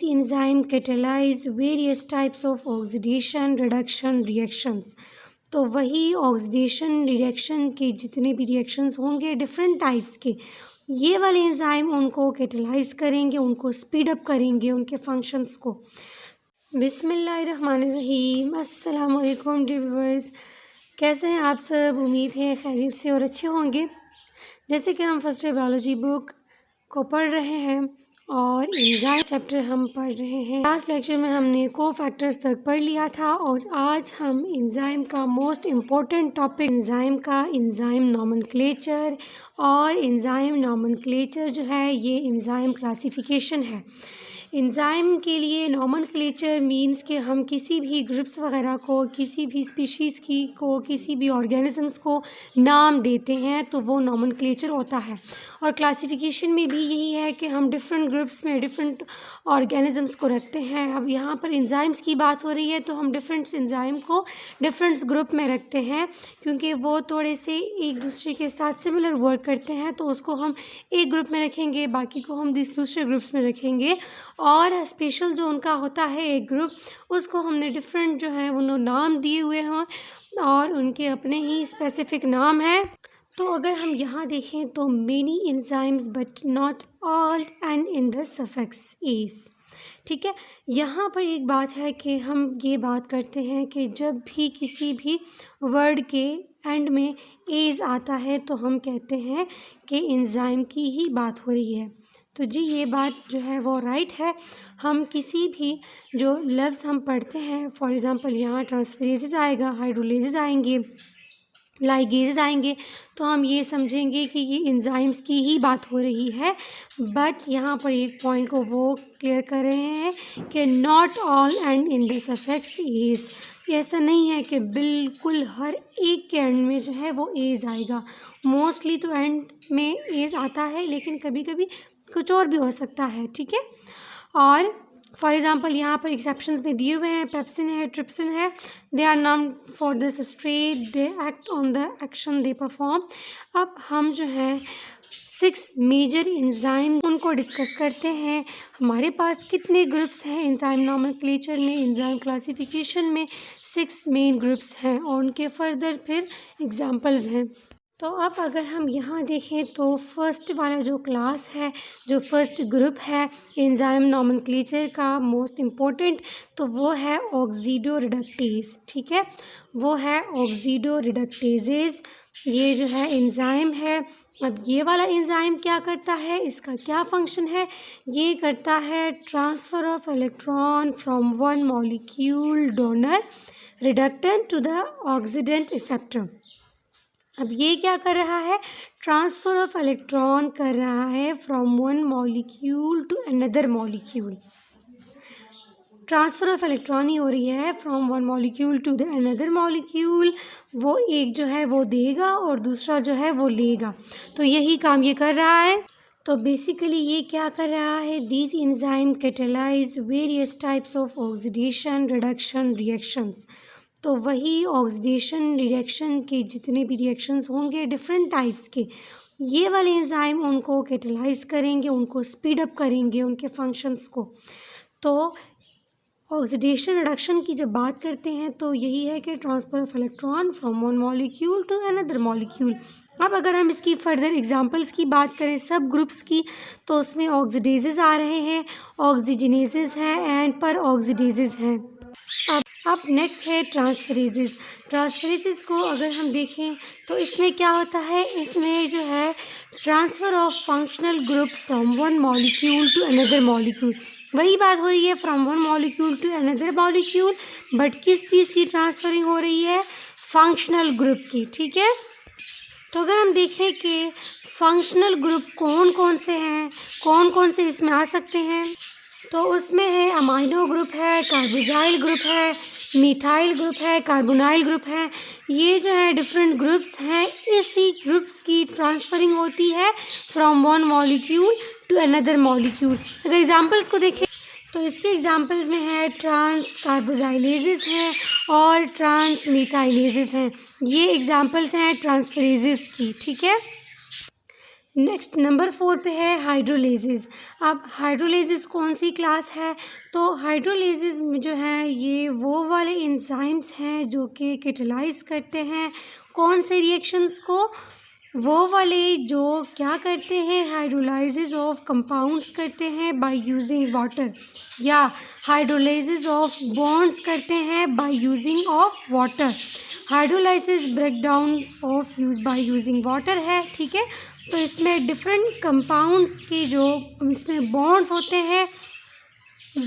enzyme catalyze various types of oxidation reduction reactions। तो वही oxidation reaction के जितने भी रिएक्शंस होंगे डिफरेंट टाइप्स के, ये वाले एंजाइम उनको कैटलाइज करेंगे, उनको स्पीड अप करेंगे, उनके फंक्शंस को। बिस्मिल्लाहिर्रहमानिर्रहीम। अस्सलाम वालेकुम डियर व्यूअर्स, कैसे हैं आप सब? उम्मीद है खैरियत से और अच्छे होंगे। जैसे कि हम फर्स्ट ईयर बायोलॉजी बुक को पढ़ रहे हैं और एंजाइम चैप्टर हम पढ़ रहे हैं। लास्ट लेक्चर में हमने को फैक्टर्स तक पढ़ लिया था और आज हम एंजाइम का मोस्ट इम्पॉर्टेंट टॉपिक एंजाइम का एंजाइम नोमेनक्लेचर, और एंजाइम नोमेनक्लेचर जो है ये एंजाइम क्लासिफिकेशन है। एंजाइम के लिए नोमेनक्लेचर मींस कि हम किसी भी ग्रुप्स वगैरह को, किसी भी स्पीशीज़ को, किसी भी ऑर्गेनिजम्स को नाम देते हैं तो वो नोमेनक्लेचर होता है। और क्लासिफिकेशन में भी यही है कि हम डिफरेंट ग्रुप्स में डिफरेंट ऑर्गेनिजम्स को रखते हैं। अब यहाँ पर एंजाइम्स की बात हो रही है तो हम डिफरेंट एंजाइम को डिफरेंट ग्रुप में रखते हैं क्योंकि वो थोड़े से एक दूसरे के साथ सिमिलर वर्क करते हैं, तो उसको हम एक ग्रुप में रखेंगे, बाकी को हम दूसरे ग्रुप्स में रखेंगे। और स्पेशल जो उनका होता है एक ग्रुप, उसको हमने डिफरेंट जो है वो नाम दिए हुए हैं और उनके अपने ही स्पेसिफिक नाम हैं। तो अगर हम यहाँ देखें तो many enzymes but not all end in the suffix S. ठीक है, यहाँ पर एक बात है कि हम ये बात करते हैं कि जब भी किसी भी वर्ड के एंड में एज आता है तो हम कहते हैं कि एंजाइम की ही बात हो रही है। तो जी ये बात जो है वो राइट है। हम किसी भी जो लफ्ज़ हम पढ़ते हैं, फॉर एग्ज़ाम्पल यहाँ ट्रांसफरेजेस आएगा, हाइड्रोलेजेस आएंगे, लाइगेजेस आएंगे, तो हम ये समझेंगे कि ये एंजाइम्स की ही बात हो रही है। बट यहाँ पर एक पॉइंट को वो क्लियर कर रहे हैं कि not all end in the suffix age. ऐसा नहीं है कि बिल्कुल हर एक के एंड में जो है वो एज आएगा। मोस्टली तो एंड में एज आता है, लेकिन कभी कभी कुछ और भी हो सकता है। ठीक है, और फॉर एग्ज़ाम्पल यहाँ पर एक्सेप्शंस में दिए हुए हैं, पेप्सिन है, ट्रिप्सिन है। दे आर नाम for the substrate, they act on the action they perform. अब हम जो है 6 मेजर एंजाइम उनको डिस्कस करते हैं। हमारे पास कितने ग्रुप्स हैं एंजाइम नोमेनक्लेचर में, एंजाइम क्लासिफिकेशन में 6 मेन ग्रुप्स हैं और उनके फर्दर फिर एग्जांपल्स हैं। तो अब अगर हम यहाँ देखें तो फर्स्ट वाला जो क्लास है, जो फर्स्ट ग्रुप है एंजाइम नोमेनक्लेचर का मोस्ट इम्पोर्टेंट, तो वो है ऑक्सीडो रिडक्टेज। ठीक है, वो है ऑक्सीडो रिडक्टेजेज। ये जो है एंजाइम है। अब ये वाला एंजाइम क्या करता है, इसका क्या फंक्शन है? ये करता है transfer of electron from one molecule donor reductant to the oxidant acceptor. अब ये क्या कर रहा है? ट्रांसफ़र ऑफ इलेक्ट्रॉन कर रहा है from one molecule to another molecule. Transfer of electron ही हो रही है from one molecule to the another molecule. वो एक जो है वो देगा और दूसरा जो है वो लेगा, तो यही काम ये कर रहा है। तो बेसिकली ये क्या कर रहा है? These enzyme catalyse various types of oxidation reduction reactions. तो वही ऑक्सीडेशन रिएक्शन के जितने भी रिएक्शंस होंगे डिफरेंट टाइप्स के, ये वाले एंजाइम उनको कैटलाइज करेंगे, उनको स्पीड अप करेंगे, उनके फंक्शंस को। तो ऑक्सीडेशन रिडक्शन की जब बात करते हैं तो यही है कि transfer of electron from one molecule to another molecule. अब अगर हम इसकी फर्दर एग्जांपल्स की बात करें सब ग्रुप्स की, तो उसमें ऑक्सीडेजेस आ रहे हैं, ऑक्सीजनेजेस हैं एंड पर ऑक्सीडेजेस हैं। अब नेक्स्ट है ट्रांसफरेजेस। ट्रांसफरेजेस को अगर हम देखें तो इसमें क्या होता है? इसमें जो है transfer of functional group from one molecule to another molecule. वही बात हो रही है from one molecule to another molecule, but किस चीज़ की ट्रांसफरिंग हो रही है? फंक्शनल ग्रुप की। ठीक है, तो अगर हम देखें कि फंक्शनल ग्रुप कौन कौन से हैं, कौन कौन से इसमें आ सकते हैं, तो उसमें है अमाइनो ग्रुप है, कार्बोजाइल ग्रुप है, मिथाइल ग्रुप है, कार्बोनाइल ग्रुप है। ये जो है डिफरेंट ग्रुप्स हैं। इसी ग्रुप्स की ट्रांसफरिंग होती है from one molecule to another molecule. अगर एग्जांपल्स को देखें तो इसके एग्जांपल्स में है ट्रांस कार्बोजाइलेजेस हैं और ट्रांस मिथाइलेजेस हैं। ये एग्जांपल्स हैं ट्रांसफरेजेस की। ठीक है, नेक्स्ट नंबर 4 पे है हाइड्रोलिसिस। अब हाइड्रोलिसिस कौन सी क्लास है? तो हाइड्रोलिसिस जो है ये वो वाले एंजाइम्स हैं जो कि कैटालाइज करते हैं कौन से रिएक्शंस को? वो वाले जो क्या करते हैं, हाइड्रोलाइसिस ऑफ कंपाउंड्स करते हैं बाय यूजिंग वाटर, या हाइड्रोलाइसिस ऑफ बॉन्ड्स करते हैं by using of water. Hydrolysis breakdown of use by using water है, ठीक है। तो इसमें डिफरेंट कंपाउंड्स की जो इसमें बॉन्ड्स होते हैं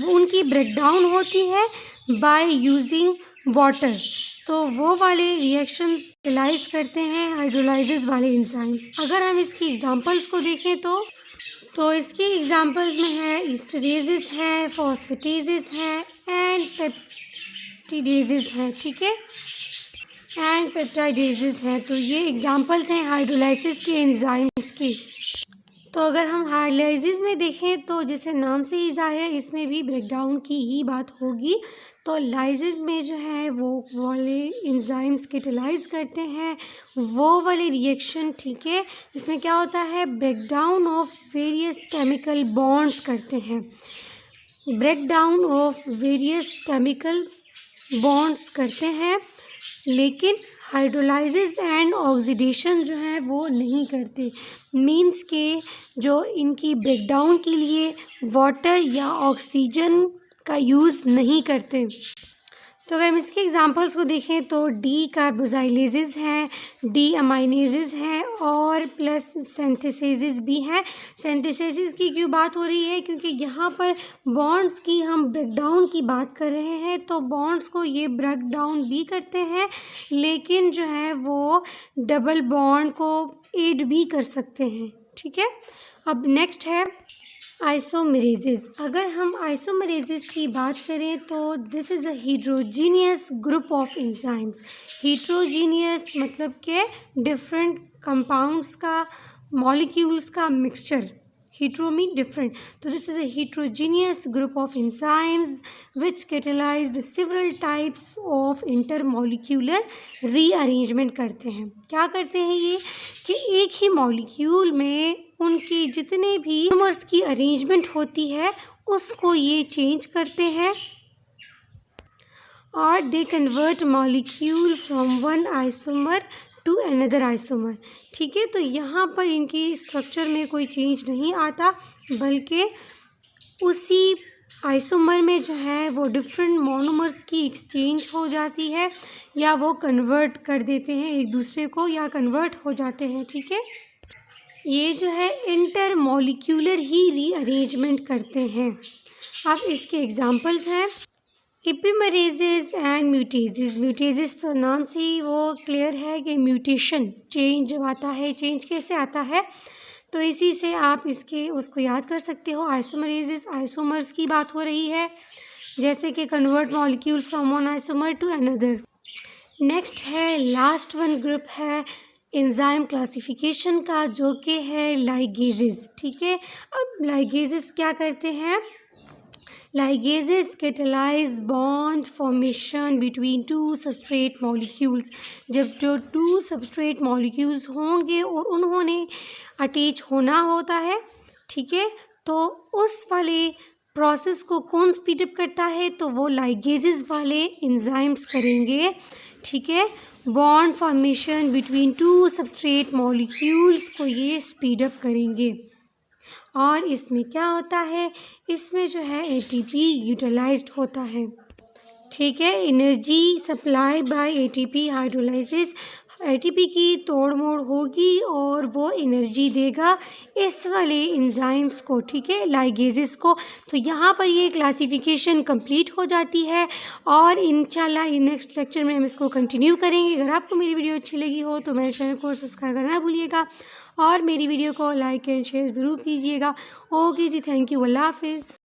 उनकी ब्रेकडाउन होती है बाय यूजिंग वाटर। तो वो वाले रिएक्शंस कैटालाइज करते हैं हाइड्रोलाइसिस वाले एंजाइम्स। अगर हम इसकी एग्जांपल्स को देखें तो इसकी एग्जांपल्स में है ईस्टरेसिस है, फॉस्फेटेसिस है एंड पेप्टिडेसिस है, ठीक है, एंड पेप्टाइडेसिस है। तो ये एग्जांपल्स हैं हाइड्रोलाइसिस के एंजाइम्स की। तो अगर हम हाइड्रोलाइसिस में देखें तो जैसे नाम से ही ज़ाहिर है इसमें भी ब्रेकडाउन की ही बात होगी। तो लाइसिस में जो है वो वाले एंजाइम्स कैटालाइज करते हैं वो वाले रिएक्शन, ठीक है। इसमें क्या होता है, breakdown of various chemical bonds करते हैं, breakdown of various chemical bonds करते हैं, लेकिन हाइड्रोलाइसिस एंड ऑक्सीडेशन जो है वो नहीं करते। मींस के जो इनकी ब्रेकडाउन के लिए वाटर या ऑक्सीजन का यूज़ नहीं करते। तो अगर हम इसके एग्जांपल्स को देखें तो डी कार्बोजाइलेसिस है, डी अमाइनेसिस है और प्लस सिंथेसिस भी है। सिंथेसिस की क्यों बात हो रही है, क्योंकि यहाँ पर बॉन्ड्स की हम ब्रेकडाउन की बात कर रहे हैं। तो बॉन्ड्स को ये ब्रेक डाउन भी करते हैं, लेकिन जो है वो डबल बॉन्ड को एड भी कर सकते हैं, ठीक है। अब नेक्स्ट है आइसोमेरेसिस। अगर हम आइसोमेरेसिस की बात करें तो this is a heterogeneous group of enzymes. Heterogeneous मतलब के डिफरेंट कंपाउंड्स का, मॉलिक्यूल्स का मिक्सचर। हीट्रो मीन डिफरेंट, तो this is a heterogeneous group of enzymes which catalyzed several types of intermolecular rearrangement करते हैं। क्या करते हैं ये कि एक ही मॉलिक्यूल में उनकी जितने भी मोनोमर्स की अरेंजमेंट होती है उसको ये चेंज करते हैं और they convert molecule from one isomer to another isomer, ठीक है। तो यहाँ पर इनकी स्ट्रक्चर में कोई चेंज नहीं आता, बल्कि उसी आइसोमर में जो है वो डिफरेंट मोनोमर्स की एक्सचेंज हो जाती है या वो कन्वर्ट कर देते हैं एक दूसरे को या कन्वर्ट हो जाते हैं, ठीक है। ये जो है इंटर मॉलिक्यूलर ही रीअरेंजमेंट करते हैं। अब इसके एग्जांपल्स हैं एपिमेरेसिस एंड म्यूटेसिस। म्यूटेसिस तो नाम से ही वो क्लियर है कि म्यूटेशन, चेंज जब आता है, चेंज कैसे आता है, तो इसी से आप इसके उसको याद कर सकते हो। आइसोमेरेसिस आइसोमर्स की बात हो रही है, जैसे कि convert molecule from one isomer to another. Next है लास्ट वन ग्रुप है एंजाइम क्लासिफिकेशन का, जो कि है लाइगेजेस, ठीक है। अब लाइगेजेस क्या करते हैं, ligases catalyse bond formation between two substrate molecules. जब जो टू सबस्ट्रेट मॉलिक्यूल्स होंगे और उन्होंने अटैच होना होता है, ठीक है, तो उस वाले प्रोसेस को कौन स्पीडअप करता है, तो वो लाइगेजेस वाले एंजाइम्स करेंगे, ठीक है। Bond formation between two substrate molecules को ये स्पीडअप करेंगे। और इसमें क्या होता है, इसमें जो है एटीपी यूटिलाइज्ड होता है, ठीक है। Energy supply bye ATP hydrolysis, ATP की तोड़ मोड़ होगी और वो एनर्जी देगा इस वाले एंजाइम्स को, ठीक है, लाइगेजेस को। तो यहाँ पर ये क्लासिफिकेशन कंप्लीट हो जाती है और इंशाल्लाह नेक्स्ट लेक्चर में हम इसको कंटिन्यू करेंगे। अगर आपको मेरी वीडियो अच्छी लगी हो तो मेरे चैनल को सब्सक्राइब करना भूलिएगा और मेरी वीडियो को लाइक एंड शेयर ज़रूर कीजिएगा। ओके जी, थैंक यू, अल्लाह हाफिज़।